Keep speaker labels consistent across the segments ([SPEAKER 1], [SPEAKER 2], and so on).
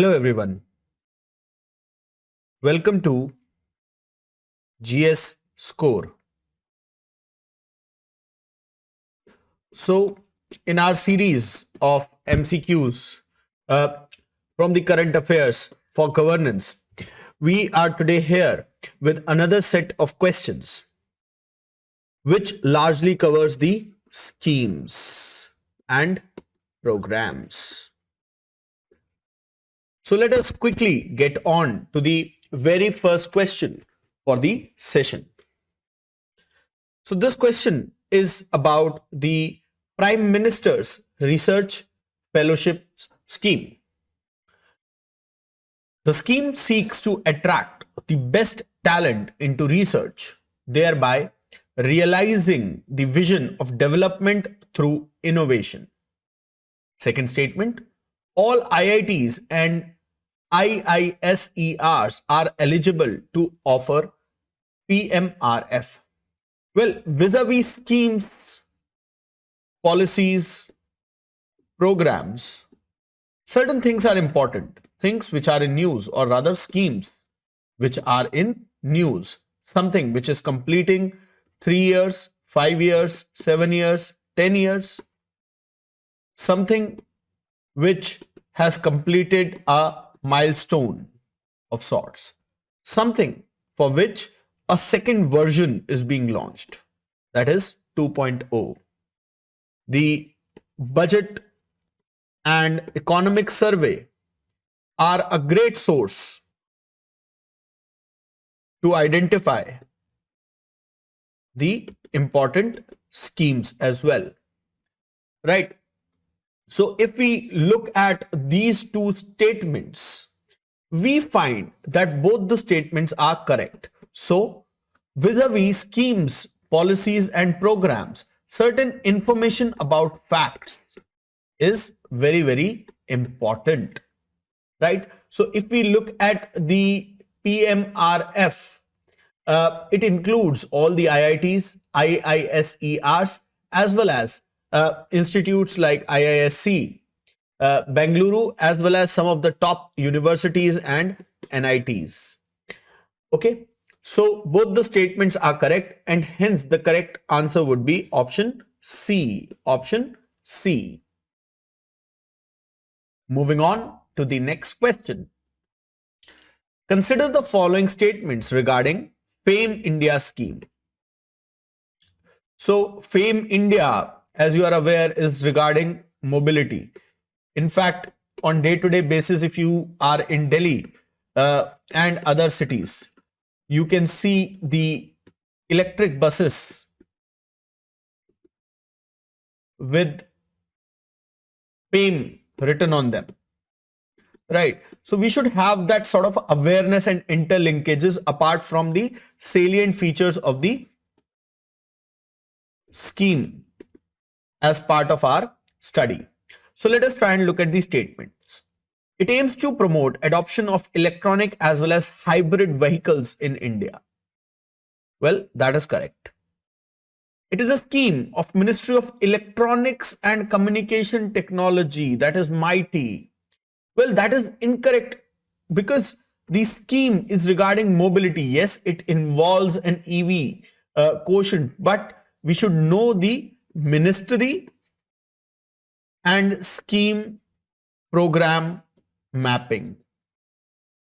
[SPEAKER 1] Hello everyone. Welcome to GS Score. So, in our series of MCQs from the current affairs for governance, we are today here with another set of questions which largely covers the schemes and programs. So let us quickly get on to the very first question for the session. So this question is about the Prime Minister's Research Fellowships Scheme. The scheme seeks to attract the best talent into research, thereby realizing the vision of development through innovation. Second statement, all IITs and IISERs are eligible to offer PMRF. Well, vis-a-vis schemes, policies, programs, certain things are important. Things which are in news, or rather schemes which are in news. Something which is completing 3 years, 5 years, 7 years, 10 years. Something which has completed a milestone of sorts. Something for which a second version is being launched. That is 2.0. The budget and economic survey are a great source to identify the important schemes as well. Right? So if we look at these two statements, we find that both the statements are correct. So vis-a-vis schemes, policies and programs, certain information about facts is very, very important. Right? So if we look at the PMRF, it includes all the IITs, IISERs, as well as institutes like IISc, Bengaluru, as well as some of the top universities and NITs. Okay, so both the statements are correct, and hence the correct answer would be option C. Option C. Moving on to the next question. Consider the following statements regarding FAME India scheme. So FAME India, as you are aware, is regarding mobility. In fact, on day-to-day basis, if you are in Delhi and other cities, you can see the electric buses with FAME written on them. Right. So we should have that sort of awareness and interlinkages apart from the salient features of the scheme as part of our study. So let us try and look at these statements. It aims to promote adoption of electronic as well as hybrid vehicles in India. Well, that is correct. It is a scheme of Ministry of Electronics and Communication Technology, that is MITI. Well, that is incorrect because the scheme is regarding mobility. Yes, it involves an EV quotient, but we should know the ministry and scheme program mapping.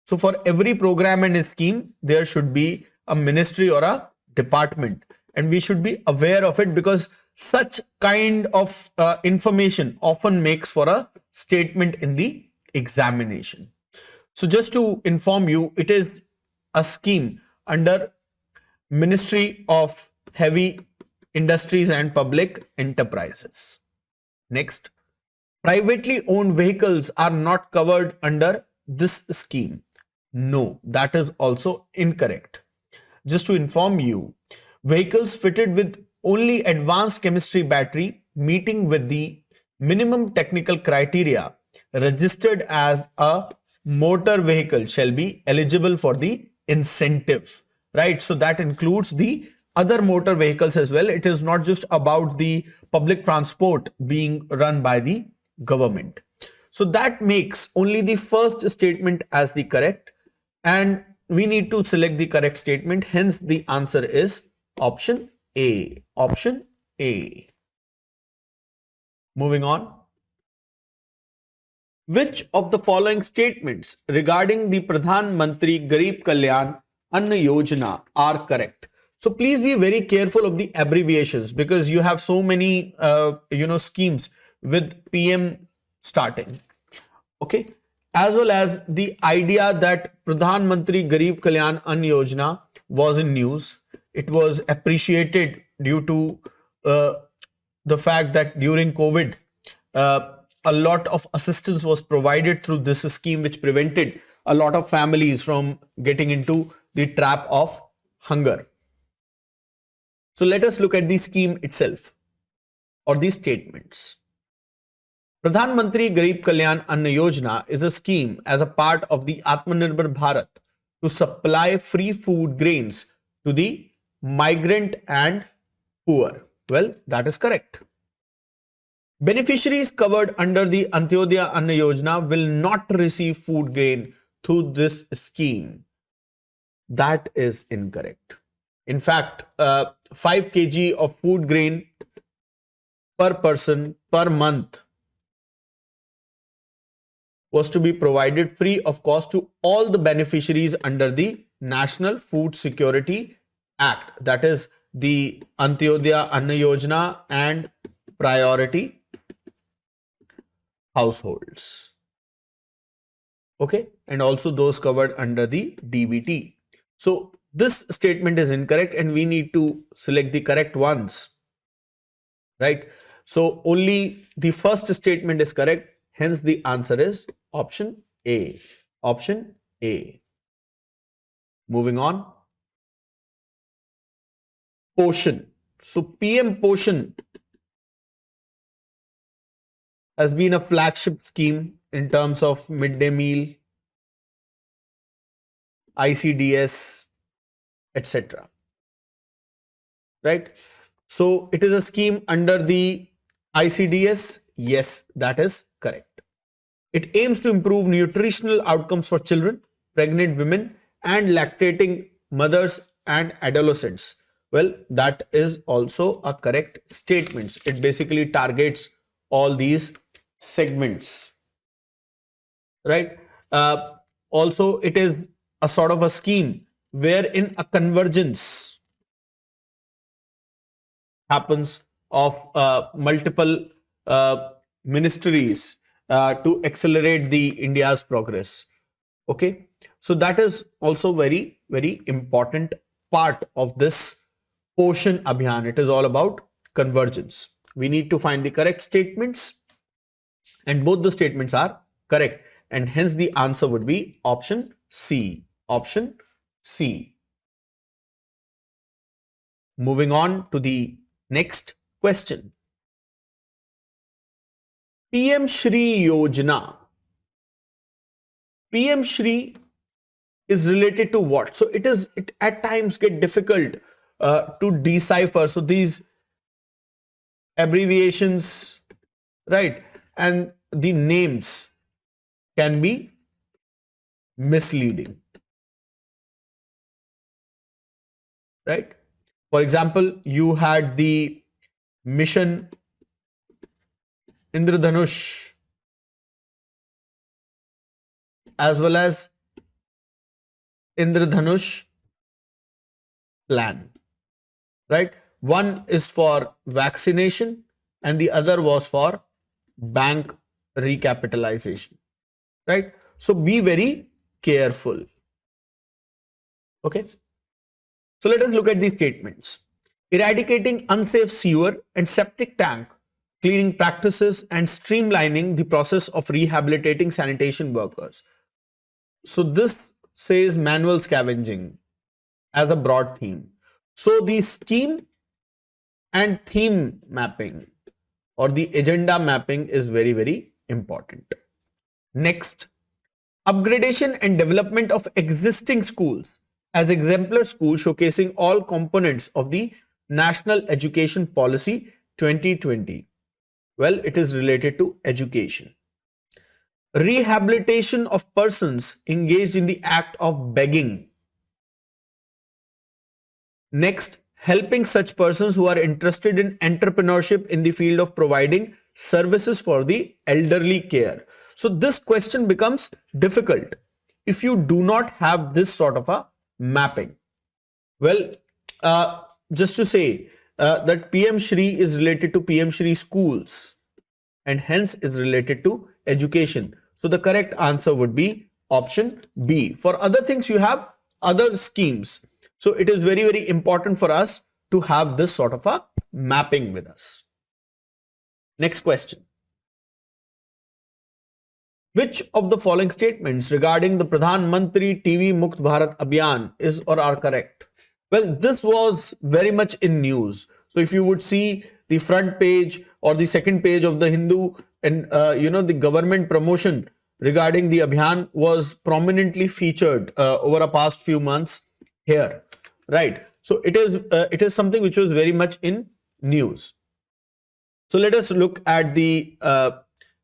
[SPEAKER 1] So for every program and a scheme, there should be a ministry or a department, and we should be aware of it because such kind of information often makes for a statement in the examination. So just to inform you, it is a scheme under Ministry of Heavy Industries and Public Enterprises. Next, privately owned vehicles are not covered under this scheme. No, that is also incorrect. Just to inform you, vehicles fitted with only advanced chemistry battery meeting with the minimum technical criteria registered as a motor vehicle shall be eligible for the incentive, right? So that includes the other motor vehicles as well. It is not just about the public transport being run by the government. So that makes only the first statement as the correct, and we need to select the correct statement. Hence, the answer is option A. Option A. Moving on. Which of the following statements regarding the Pradhan Mantri Garib Kalyan Anna Yojana are correct? So please be very careful of the abbreviations, because you have so many schemes with PM starting. Okay, as well as the idea that Pradhan Mantri Garib Kalyan Anna Yojana was in news. It was appreciated due to the fact that during COVID, a lot of assistance was provided through this scheme, which prevented a lot of families from getting into the trap of hunger. So let us look at the scheme itself or these statements. Pradhan Mantri Garib Kalyan Anna Yojana is a scheme as a part of the Atmanirbhar Bharat to supply free food grains to the migrant and poor. Well, that is correct. Beneficiaries covered under the Antyodaya Anna Yojana will not receive food grain through this scheme. That is incorrect. In fact, 5 kg of food grain per person per month was to be provided free of cost to all the beneficiaries under the National Food Security Act. That is the Antyodaya Anna Yojana and priority households. Okay, and also those covered under the DBT. So this statement is incorrect and we need to select the correct ones, right? So only the first statement is correct. Hence the answer is option A. Option A. Moving on. Poshan. So PM Poshan has been a flagship scheme in terms of midday meal, ICDS, etc. Right? So it is a scheme under the ICDS. Yes, that is correct. It aims to improve nutritional outcomes for children, pregnant women, and lactating mothers and adolescents. Well, that is also a correct statement. It basically targets all these segments, right? Also, it is a sort of a scheme wherein a convergence happens of multiple ministries to accelerate the India's progress. Okay, so that is also very, very important part of this Poshan Abhiyan. It is all about convergence. We need to find the correct statements, and both the statements are correct, and hence the answer would be option C. Option C. Moving on to the next question. PM Shri Yojana. PM Shri is related to what? So it at times get difficult to decipher. So these abbreviations, right, and the names can be misleading, right? For example, you had the mission Indradhanush as well as Indradhanush plan, right? One is for vaccination and the other was for bank recapitalization, right? So be very careful. Okay. So let us look at these statements. Eradicating unsafe sewer and septic tank cleaning practices and streamlining the process of rehabilitating sanitation workers. So this says manual scavenging as a broad theme. So the scheme and theme mapping or the agenda mapping is very, very important. Next, upgradation and development of existing schools as exemplar schools showcasing all components of the National Education Policy 2020. Well, it is related to education. rehabilitation of persons engaged in the act of begging. Next, helping such persons who are interested in entrepreneurship in the field of providing services for the elderly care. So this question becomes difficult if you do not have this sort of a mapping. Well, just to say that PM Shri is related to PM Shri schools and hence is related to education. So the correct answer would be option B. For other things, you have other schemes. So it is very, very important for us to have this sort of a mapping with us. Next question. Which of the following statements regarding the Pradhan Mantri TV Mukt Bharat Abhiyan is or are correct? Well, this was very much in news. So if you would see the front page or the second page of the Hindu and the government promotion regarding the Abhiyan was prominently featured over a past few months here, right? So it is something which was very much in news. So let us look at the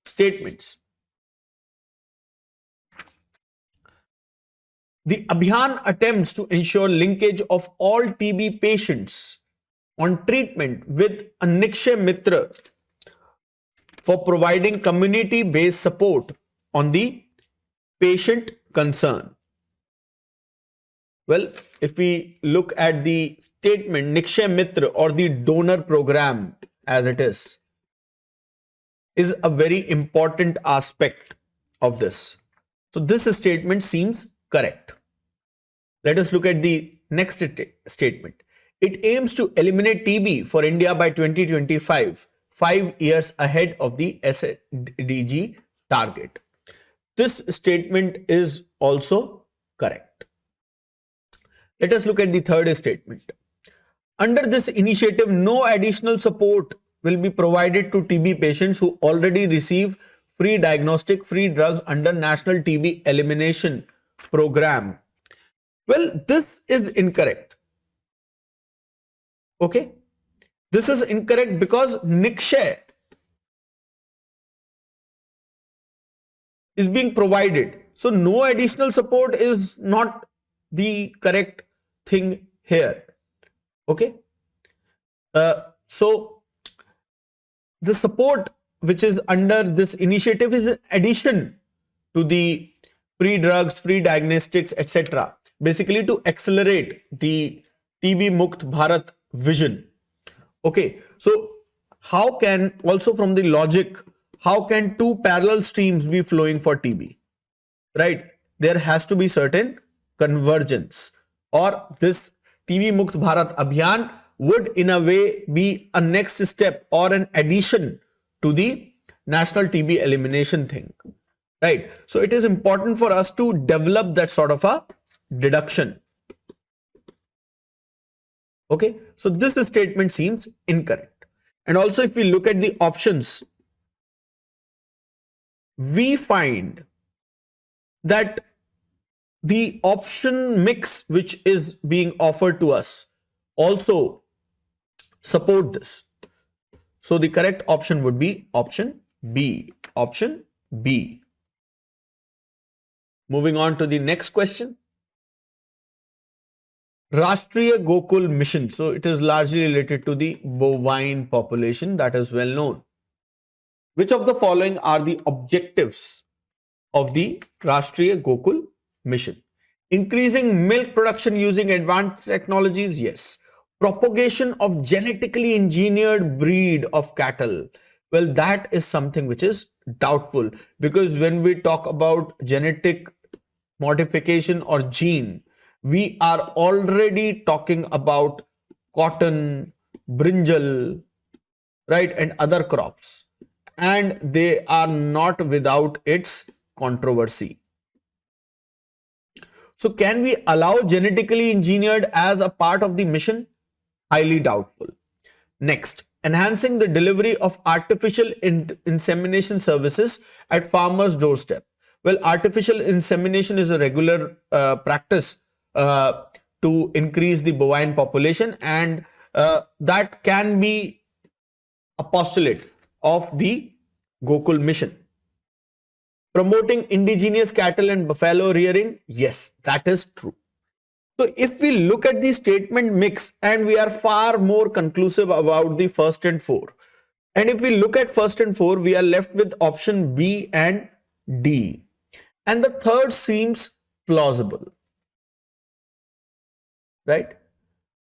[SPEAKER 1] statements. The Abhiyan attempts to ensure linkage of all TB patients on treatment with a Nikshay Mitra for providing community-based support on the patient concern. Well, if we look at the statement Nikshay Mitra or the donor program as it is a very important aspect of this. So this statement seems correct. Let us look at the next statement. It aims to eliminate TB for India by 2025, 5 years ahead of the SDG target. This statement is also correct. Let us look at the third statement. Under this initiative, no additional support will be provided to TB patients who already receive free diagnostic, free drugs under National TB Elimination Program. Well, this is incorrect. Okay. This is incorrect because Nikshay is being provided. So no additional support is not the correct thing here. Okay. So the support which is under this initiative is in addition to the free drugs, free diagnostics, etc. Basically to accelerate the TB Mukt Bharat vision. Okay, so how can, also from the logic, how can two parallel streams be flowing for TB? Right? There has to be certain convergence, or this TB Mukt Bharat Abhiyan would in a way be a next step or an addition to the national TB elimination thing. Right? So it is important for us to develop that sort of a deduction. Okay, so this statement seems incorrect. And also if we look at the options, we find that the option mix which is being offered to us also support this. So the correct option would be option B. Option B. Moving on to the next question. Rashtriya Gokul Mission. So it is largely related to the bovine population, that is well known. Which of the following are the objectives of the Rashtriya Gokul Mission? Increasing milk production using advanced technologies? Yes. Propagation of genetically engineered breed of cattle? Well, that is something which is doubtful, because when we talk about genetic modification or gene, we are already talking about cotton, brinjal, right, and other crops, and they are not without its controversy. So can we allow genetically engineered as a part of the mission? Highly doubtful. Next, enhancing the delivery of artificial insemination services at farmers' doorstep. Well, artificial insemination is a regular practice to increase the bovine population, and that can be a postulate of the Gokul mission. Promoting indigenous cattle and buffalo rearing? Yes, that is true. So if we look at the statement mix, and we are far more conclusive about the first and four. And if we look at first and four, we are left with option B and D. And the third seems plausible, right?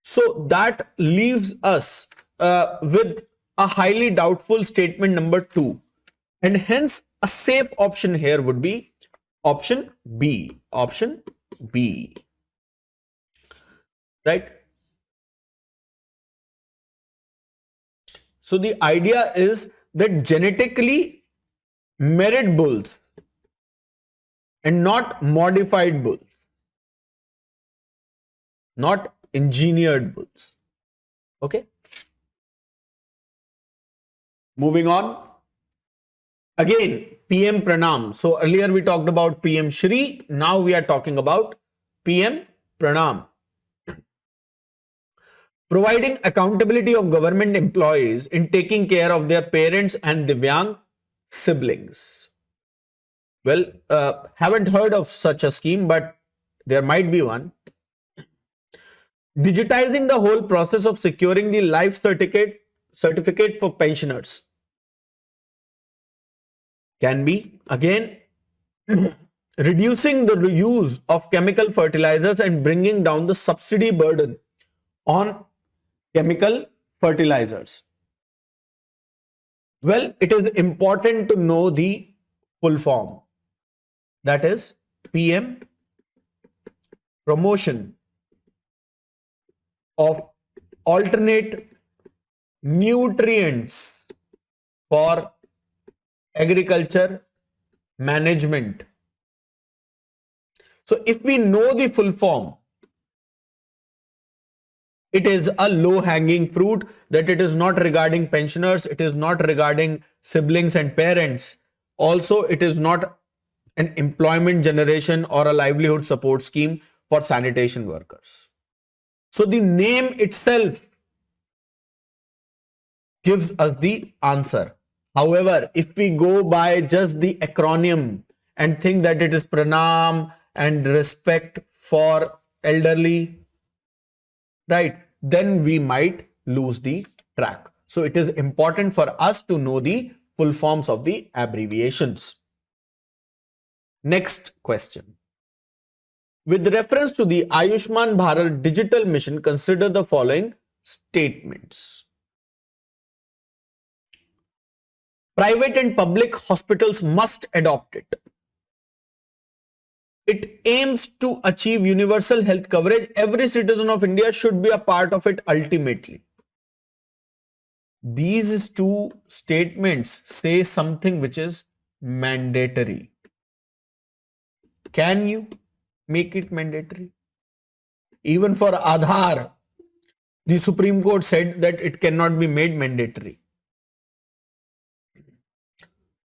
[SPEAKER 1] So that leaves us with a highly doubtful statement number 2. And hence a safe option here would be option B. Option B. Right? So the idea is that genetically merit bulls and not modified bulls, not engineered bulls. Okay. Moving on. Again, PM Pranam. So earlier we talked about PM Shri. Now we are talking about PM Pranam. Providing accountability of government employees in taking care of their parents and Divyang siblings. Well, haven't heard of such a scheme, but there might be one. Digitizing the whole process of securing the life certificate for pensioners. Can be. Again, reducing the use of chemical fertilizers and bringing down the subsidy burden on chemical fertilizers. Well, it is important to know the full form. That is PM promotion of alternate nutrients for agriculture management. So if we know the full form, it is a low-hanging fruit, that it is not regarding pensioners, it is not regarding siblings and parents. Also, it is not an employment generation or a livelihood support scheme for sanitation workers. So the name itself gives us the answer. However, if we go by just the acronym and think that it is pranam and respect for elderly, right, then we might lose the track. So it is important for us to know the full forms of the abbreviations. Next question. With reference to the Ayushman Bharat digital mission, consider the following statements. Private and public hospitals must adopt it. It aims to achieve universal health coverage. Every citizen of India should be a part of it ultimately. These two statements say something which is mandatory. Can you make it mandatory? Even for Aadhaar, the Supreme Court said that it cannot be made mandatory.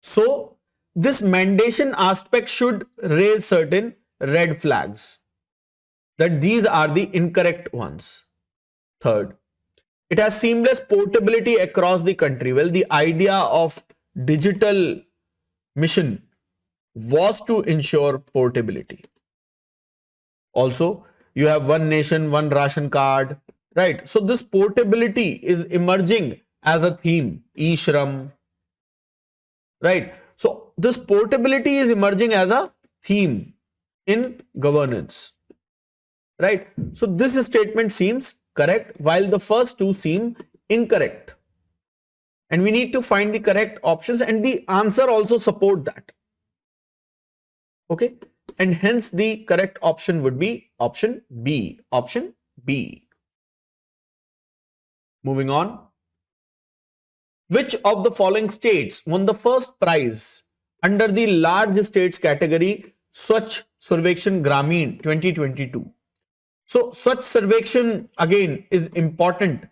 [SPEAKER 1] So, this mandation aspect should raise certain red flags, that these are the incorrect ones. Third, it has seamless portability across the country. Well, the idea of digital mission was to ensure portability. Also, you have one nation, one ration card, right? So this portability is emerging as a theme, e-shram, right? So this portability is emerging as a theme in governance, right? So this statement seems correct, while the first two seem incorrect. And we need to find the correct options, and the answer also support that. Okay? And hence the correct option would be option B. Option B. Moving on. Which of the following states won the first prize under the large states category Swachh Sarvekshan Gramin 2022? So Swachh Sarvekshan again is important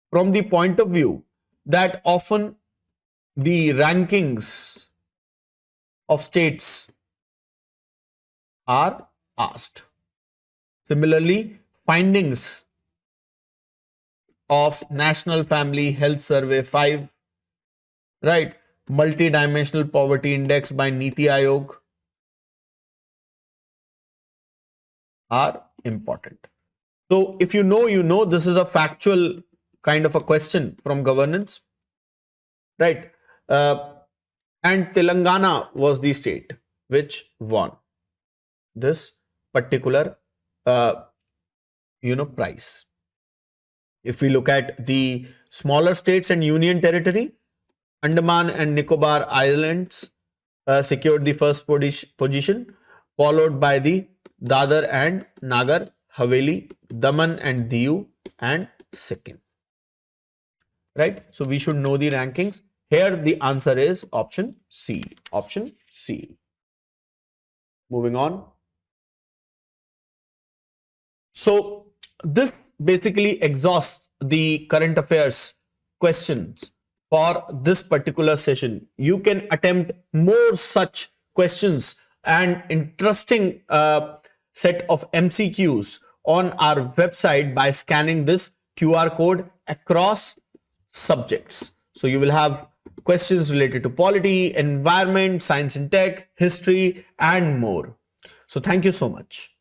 [SPEAKER 1] from the point of view that often the rankings of states are asked. Similarly, findings of National Family Health Survey 5 right? Multi-dimensional poverty index by Niti Aayog are important. So if you know, you know, this is a factual kind of a question from governance, right? And Telangana was the state which won this particular, prize. If we look at the smaller states and union territory, Andaman and Nicobar Islands secured the first position, followed by the Dadar and Nagar Haveli, Daman and Diu, and Sikkim. Right? So we should know the rankings. Here the answer is option C. Option C. Moving on. So this basically exhausts the current affairs questions for this particular session. You can attempt more such questions and interesting set of MCQs on our website by scanning this QR code across subjects. So you will have questions related to polity, environment, science and tech, history, and more. So thank you so much.